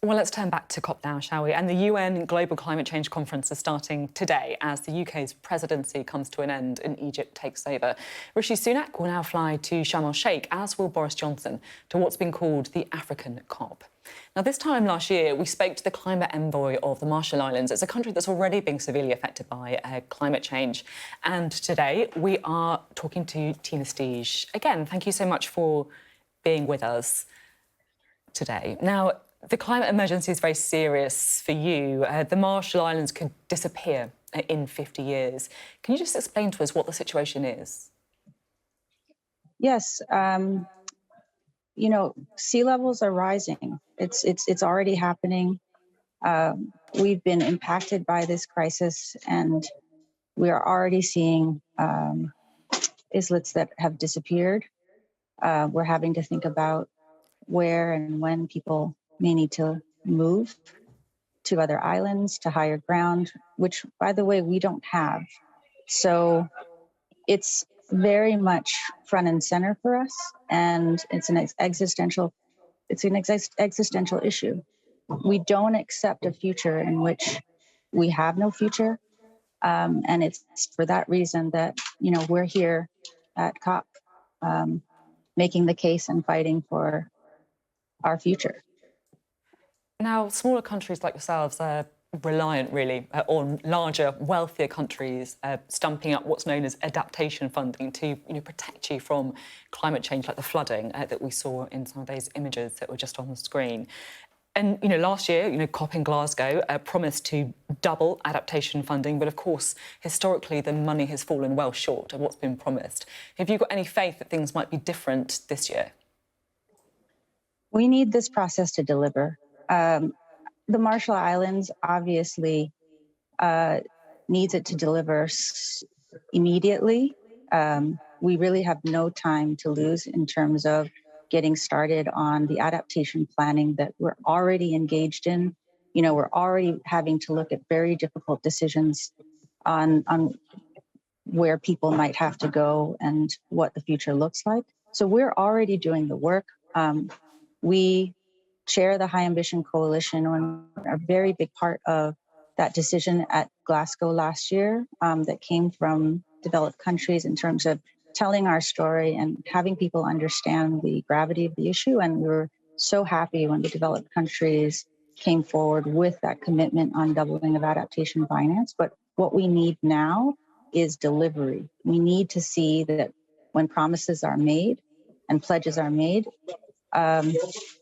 Well, let's turn back to COP now, shall we? And the UN Global Climate Change Conference is starting today as the UK's presidency comes to an end and Egypt takes over. Rishi Sunak will now fly to Sharm el-Sheikh, as will Boris Johnson, to what's been called the African COP. Now, this time last year, we spoke to the climate envoy of the Marshall Islands. It's a country that's already being severely affected by climate change. And today, we are talking to Tina Stege. Again, thank you so much for being with us today. Now, the climate emergency is very serious for you. The Marshall Islands could disappear in 50 years. Can you just explain to us what the situation is? Yes. Sea levels are rising. It's already happening. We've been impacted by this crisis, and we are already seeing islets that have disappeared. We're having to think about where and when people may need to move to other islands, to higher ground, which, by the way, we don't have. So it's very much front and center for us, and it's an existential issue. We don't accept a future in which we have no future, and it's for that reason that we're here at COP, making the case and fighting for our future. Now, smaller countries like yourselves are reliant, really, on larger, wealthier countries stumping up what's known as adaptation funding to protect you from climate change, like the flooding that we saw in some of those images that were just on the screen. And, last year, COP in Glasgow promised to double adaptation funding. But, of course, historically, the money has fallen well short of what's been promised. Have you got any faith that things might be different this year? We need this process to deliver. The Marshall Islands obviously needs it to deliver immediately. We really have no time to lose in terms of getting started on the adaptation planning that we're already engaged in. We're already having to look at very difficult decisions on where people might have to go and what the future looks like. So we're already doing the work. We chair the High Ambition Coalition, and a very big part of that decision at Glasgow last year that came from developed countries in terms of telling our story and having people understand the gravity of the issue. And we were so happy when the developed countries came forward with that commitment on doubling of adaptation finance. But what we need now is delivery. We need to see that when promises are made and pledges are made,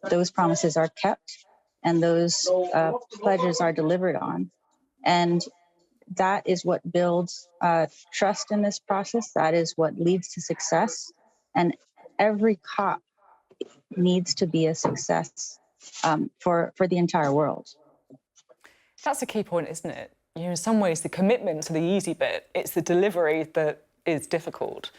those promises are kept and those pledges are delivered on. And that is what builds trust in this process. That is what leads to success. And every COP needs to be a success for the entire world. That's a key point, isn't it? In some ways, the commitment to the easy bit, it's the delivery that is difficult.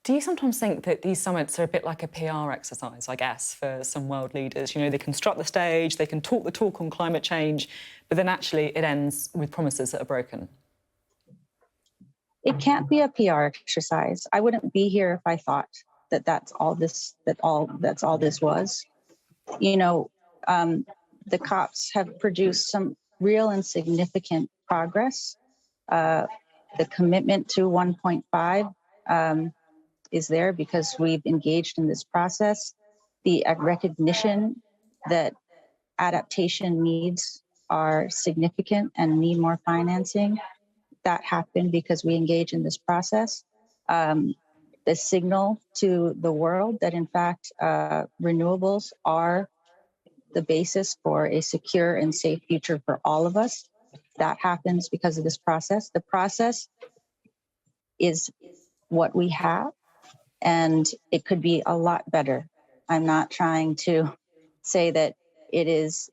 Do you sometimes think that these summits are a bit like a PR exercise, I guess, for some world leaders? They construct the stage, they can talk the talk on climate change, but then actually it ends with promises that are broken. It can't be a PR exercise. I wouldn't be here if I thought that that's all this was. The COPs have produced some real and significant progress. The commitment to 1.5 is there because we've engaged in this process. The recognition that adaptation needs are significant and need more financing, that happened because we engage in this process. The signal to the world that, in fact, renewables are the basis for a secure and safe future for all of us, that happens because of this process. The process is what we have, and it could be a lot better. I'm not trying to say that it is,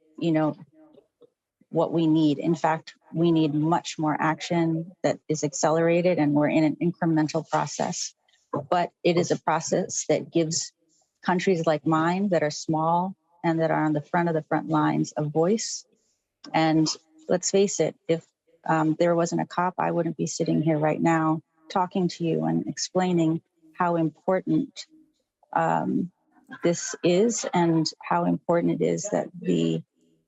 what we need. In fact, we need much more action that is accelerated, and we're in an incremental process. But it is a process that gives countries like mine that are small and that are on the front lines a voice. And let's face it, if there wasn't a COP, I wouldn't be sitting here right now talking to you and explaining how important this is and how important it is that the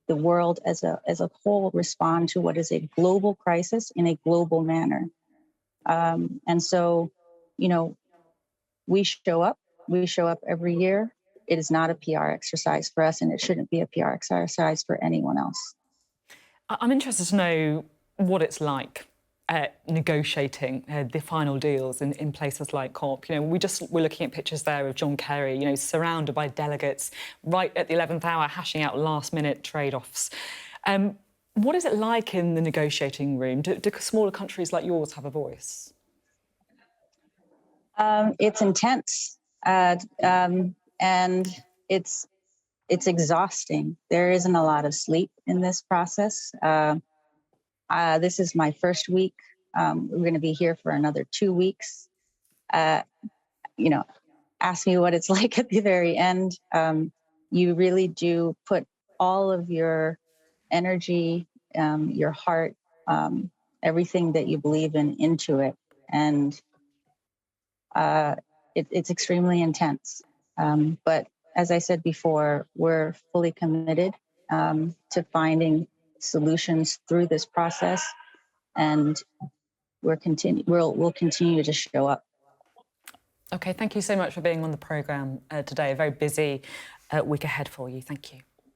the world as a whole respond to what is a global crisis in a global manner. And so, you know, we show up. We show up every year. It is not a PR exercise for us, and it shouldn't be a PR exercise for anyone else. I'm interested to know what it's like negotiating the final deals in places like COP. You know, we're looking at pictures there of John Kerry, you know, surrounded by delegates right at the 11th hour, hashing out last-minute trade-offs. What is it like in the negotiating room? Do smaller countries like yours have a voice? It's intense, and it's exhausting. There isn't a lot of sleep in this process. This is my first week. We're going to be here for another 2 weeks. You know, ask me what it's like at the very end. You really do put all of your energy, your heart, everything that you believe in into it. And it's extremely intense. But as I said before, we're fully committed to finding solutions through this process, and we'll continue to show up. OK, thank you so much for being on the programme today. A very busy week ahead for you. Thank you.